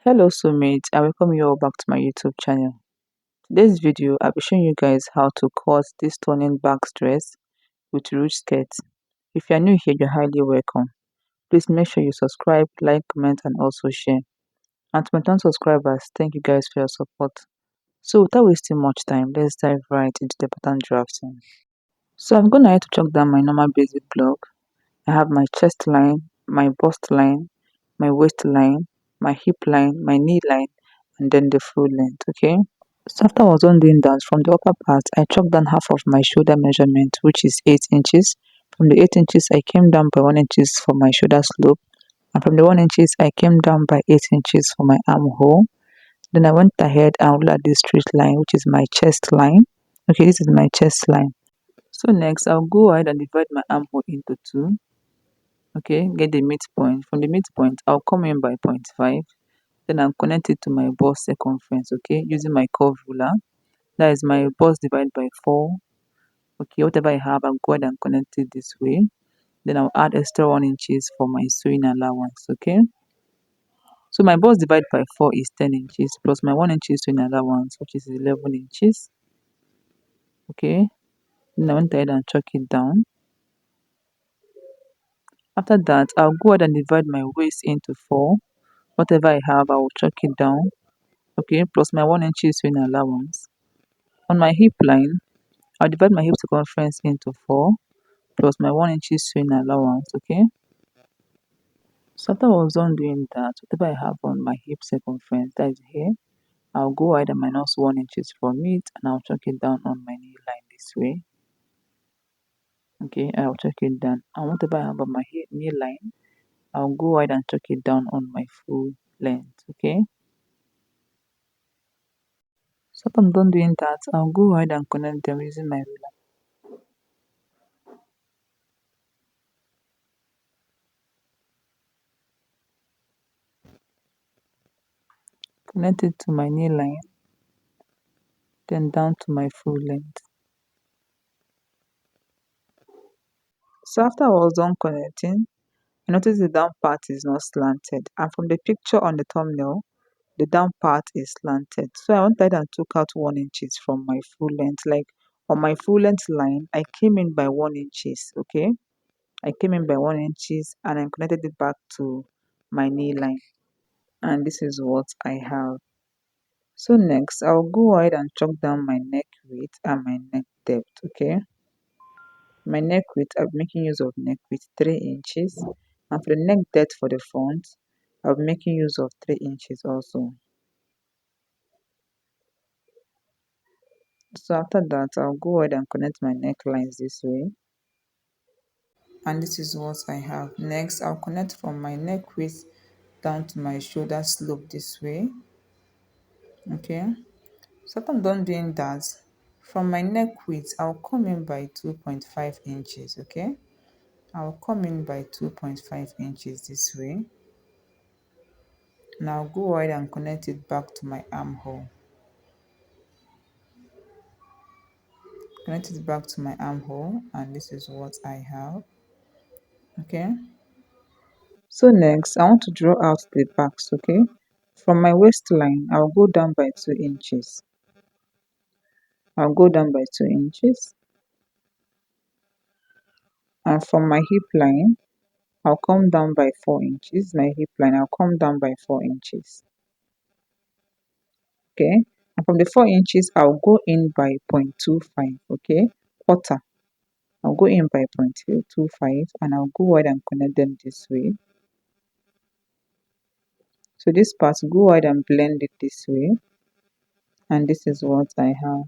Hello soulmates, I welcome you all back to my YouTube channel. Today's video, I'll be showing you guys how to cut this stunning back dress with ruched skirt. If you are new here, you're highly welcome. Please make sure you subscribe, like, comment and also share. And to my non-subscribers, thank you guys for your support. So without wasting much time, let's dive right into the pattern drafting. So I'm going to have to chalk down my normal basic block. I have my chest line, my bust line, my waist line, my hip line, my knee line, and then the full length, okay? So after I was done doing that, from the upper part, I chopped down half of my shoulder measurement, which is 8 inches. From the 8 inches, I came down by 1 inches for my shoulder slope. And from the 1 inches, I came down by 8 inches for my armhole. Then I went ahead and ruled out this straight line, which is my chest line. Okay, this is my chest line. So next, I'll go ahead and divide my armhole into two. Okay, get the midpoint. From the midpoint, I'll come in by 0.5. Then I'll connect it to my bust circumference, okay, using my curve ruler. That is my bust divided by 4. Okay, whatever I have, I'll go ahead and connect it this way. Then I'll add extra 1 inches for my sewing allowance, okay. So my bust divided by 4 is 10 inches plus my 1 inches sewing allowance, which is 11 inches. Okay, then I went ahead and chalk it down. After that, I'll go ahead and divide my waist into 4. Whatever I have, I will chalk it down. Okay, plus my 1 inches sewing allowance. On my hip line, I'll divide my hip circumference into 4 plus my 1 inches sewing allowance, okay. So after I was done doing that, whatever I have on my hip circumference, that is here, I'll go ahead and minus 1 inches from it and I'll chalk it down on my knee line this way. Okay, I'll chalk it down. And whatever I have on my knee line, I'll go ahead and chalk it down on my full length, okay. So after I'm done doing that, I'll go ahead and connect them using my ruler. Connect it to my knee line, then down to my full length. So after I was done connecting, I noticed the down part is not slanted, and from the picture on the thumbnail, the down part is slanted. So I went ahead and took out 1 inches from my full length. Like on my full length line, I came in by 1 inches, okay? I came in by 1 inches and I connected it back to my knee line. And this is what I have. So next, I'll go ahead and chalk down my neck width and my neck depth, okay? My neck width, I'm making use of neck width 3 inches. And for the neck depth for the front, I'll be making use of 3 inches also. So after that, I'll go ahead and connect my necklines this way. And this is what I have. Next, I'll connect from my neck width down to my shoulder slope this way. Okay. So after I'm done doing that, from my neck width, I'll come in by 2.5 inches. Okay. I'll come in by 2.5 inches this way. Now go ahead and connect it back to my armhole. Connect it back to my armhole, and this is what I have. Okay. So next, I want to draw out the backs, okay? From my waistline, I'll go down by 2 inches. I'll go down by 2 inches. And from my hip line, I'll come down by 4 inches. My hip line, I'll come down by 4 inches. Okay? And from the 4 inches, I'll go in by 0.25, okay? Quarter. I'll go in by 0.25 and I'll go ahead and connect them this way. So this part, go ahead and blend it this way. And this is what I have.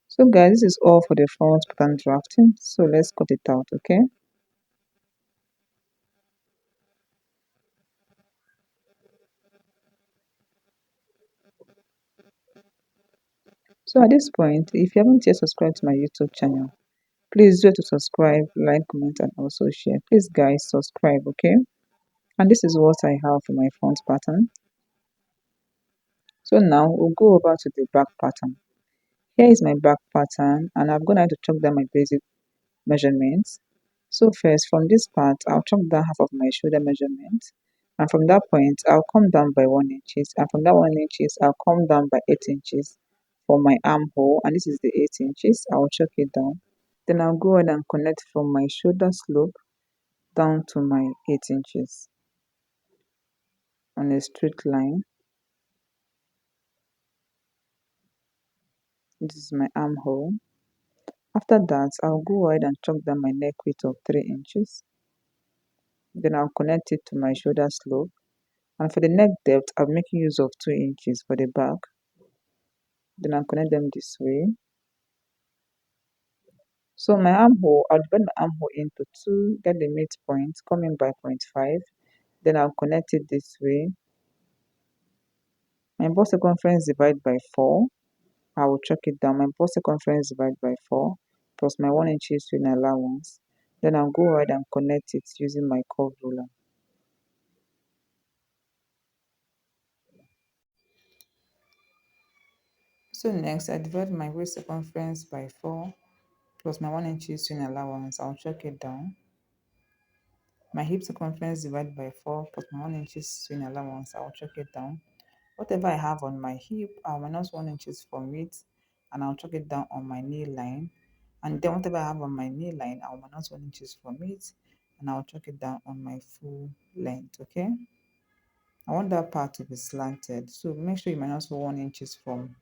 So guys, this is all for the front pattern drafting. So let's cut it out, okay? So at this point, if you haven't yet subscribed to my YouTube channel, please do to subscribe, like, comment, and also share. Please guys, subscribe, okay? And this is what I have for my front pattern. So now we'll go over to the back pattern. Here is my back pattern, and I'm gonna have to chalk down my basic measurements. So first, from this part, I'll chalk down half of my shoulder measurement. And from that point, I'll come down by 1 inches. And from that 1 inches, I'll come down by 8 inches for my armhole. And this is the 8 inches. I'll chuck it down. Then I'll go ahead and connect from my shoulder slope down to my 8 inches on a straight line. This is my armhole. After that, I'll go ahead and chuck down my neck width of 3 inches. Then I'll connect it to my shoulder slope. And for the neck depth, I'm making use of 2 inches for the back. Then I'll connect them this way. So my armhole, I'll divide my armhole into two, get the midpoint, come in by 0.5. Then I'll connect it this way. My bust circumference divide by 4. I will chuck it down. My bust circumference divide by 4 plus my 1 inch swing allowance. Then I'll go ahead and connect it using my curve ruler. So next, I divide my waist circumference by 4 plus my 1 inch swing allowance. I'll chuck it down. My hip circumference divided by 4 plus my 1 inch swing allowance. I'll chuck it down. Whatever I have on my hip, I'll minus 1 inches from it and I'll chuck it down on my knee line. And then whatever I have on my knee line, I'll minus 1 inches from it and I'll chuck it down on my full length. Okay. I want that part to be slanted. So make sure you minus 1 inches from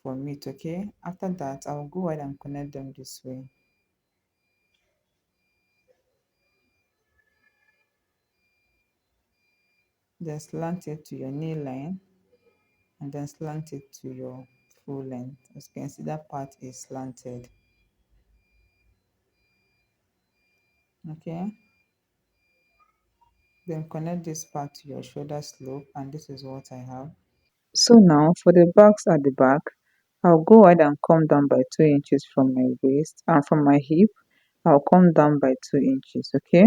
it. Okay. After that, I'll go ahead and connect them this way. Then slant it to your knee line and then slant it to your full length. As you can see, that part is slanted. Okay. Then connect this part to your shoulder slope, and this is what I have. So now for the backs at the back, I'll go ahead and come down by 2 inches from my waist, and from my hip, I'll come down by 2 inches. Okay.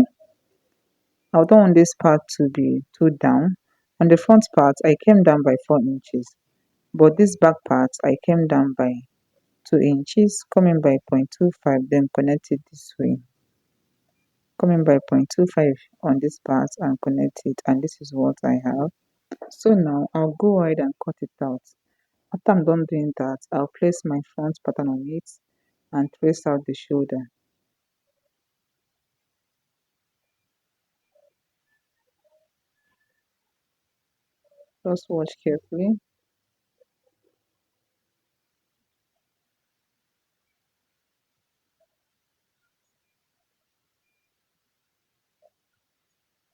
I don't want this part to be too down. On the front part, I came down by 4 inches, but this back part, I came down by 2 inches, coming by 0.25, then connect it this way. Coming by 0.25 on this part and connect it, and this is what I have. So now I'll go ahead and cut it out. After I'm done doing that, I'll place my front pattern on it and trace out the shoulder. Just watch carefully.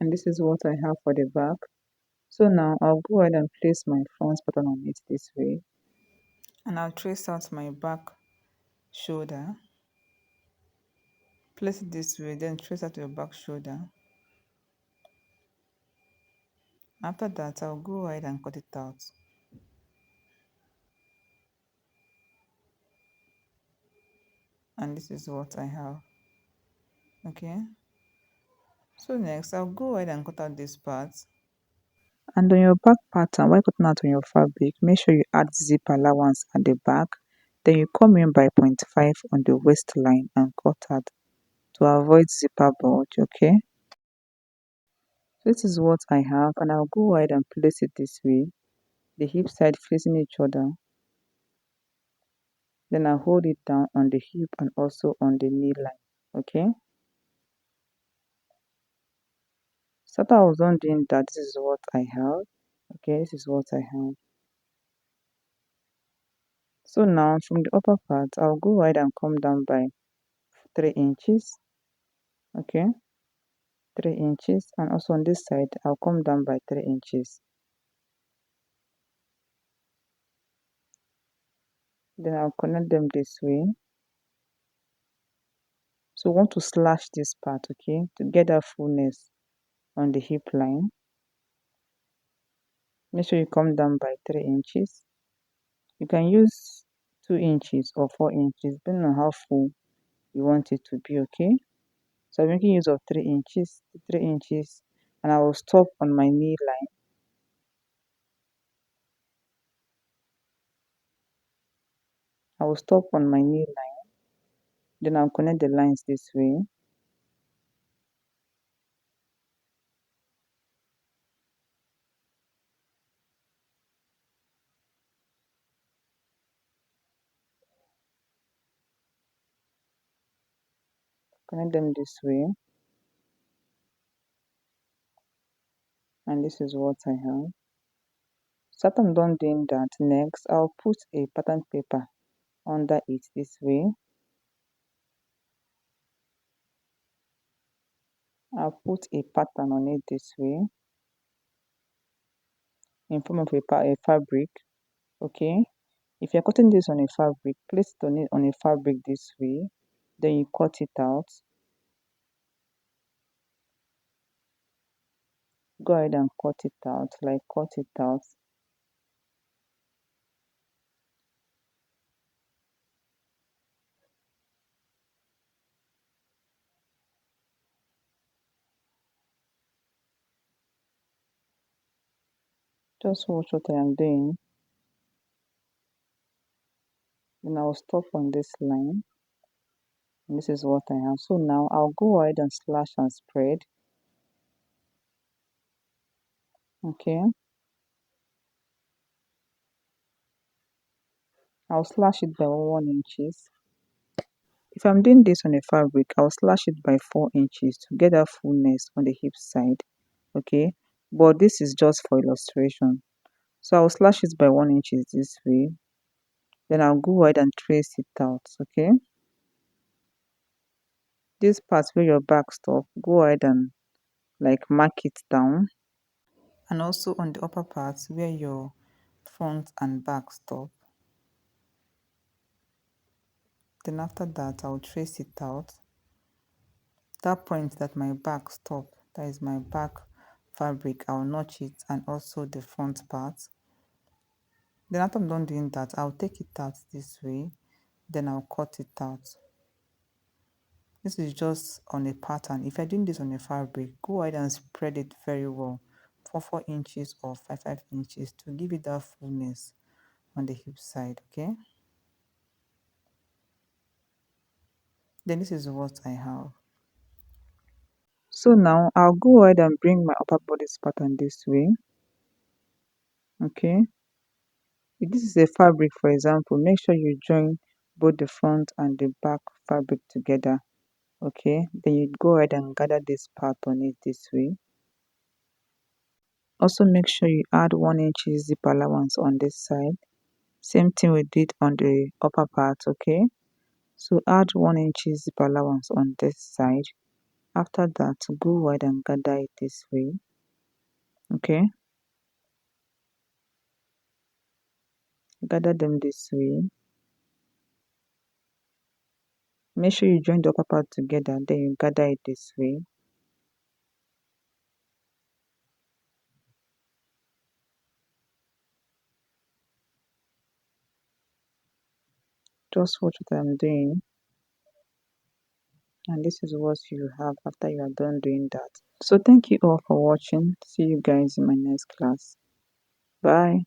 And this is what I have for the back. So now I'll go ahead and place my front pattern on it this way. And I'll trace out my back shoulder. Place it this way, then trace out your back shoulder. After that, I'll go ahead and cut it out. And this is what I have. Okay. So next, I'll go ahead and cut out this part. And on your back pattern, while cutting out on your fabric, make sure you add zip allowance at the back. Then you come in by 0.5 on the waistline and cut out to avoid zipper bulge. Okay. So this is what I have, and I'll go ahead and place it this way, the hip side facing each other. Then I'll hold it down on the hip and also on the knee line. Okay. So after I was done doing that, this is what I have. Okay, this is what I have. So now from the upper part, I'll go ahead and come down by 3 inches. Okay, 3 inches, and also on this side, I'll come down by 3 inches. Then I'll connect them this way. So we want to slash this part, okay, to get that fullness on the hip line. Make sure you come down by 3 inches. You can use 2 inches or 4 inches, depending on how full you want it to be, okay. So I'm making use of 3 inches, and I will stop on my knee line. I will stop on my knee line. Then I'll connect the lines this way. Connect them this way, and this is what I have. So after I'm done doing that, next I'll put a pattern paper under it this way. I'll put a pattern on it this way in form of a fabric. Okay, if you're cutting this on a fabric, place it on a fabric this way, then you cut it out. Go ahead and cut it out, like cut it out. Just watch what I am doing. Then I'll stop on this line. And this is what I have. So now I'll go ahead and slash and spread. Okay, I'll slash it by 1 inches. If I'm doing this on a fabric, I'll slash it by 4 inches to get that fullness on the hip side. Okay, but this is just for illustration. So I'll slash it by 1 inches this way. Then I'll go ahead and trace it out. Okay, this part where your back stop, go ahead and like mark it down. And also on the upper part where your front and back stop. Then after that, I'll trace it out. That point that my back stop, that is my back fabric, I'll notch it, and also the front part. Then after I'm done doing that, I'll take it out this way, then I'll cut it out. This is just on a pattern. If you're doing this on a fabric, go ahead and spread it very well, 4 inches or 5 inches, to give it that fullness on the hip side. Okay, then this is what I have. So now I'll go ahead and bring my upper bodice pattern this way. Okay, if this is a fabric, for example, make sure you join both the front and the back fabric together. Okay, then you go ahead and gather this part on it this way. Also make sure you add 1 inch zip allowance on this side. Same thing we did on the upper part. Okay, so add 1 inch zip allowance on this side. After that, go ahead and gather it this way. Okay, gather them this way. Make sure you join the upper part together, then you gather it this way. Just watch what I'm doing, and this is what you have after you are done doing that. So thank you all for watching. See you guys in my next class. Bye.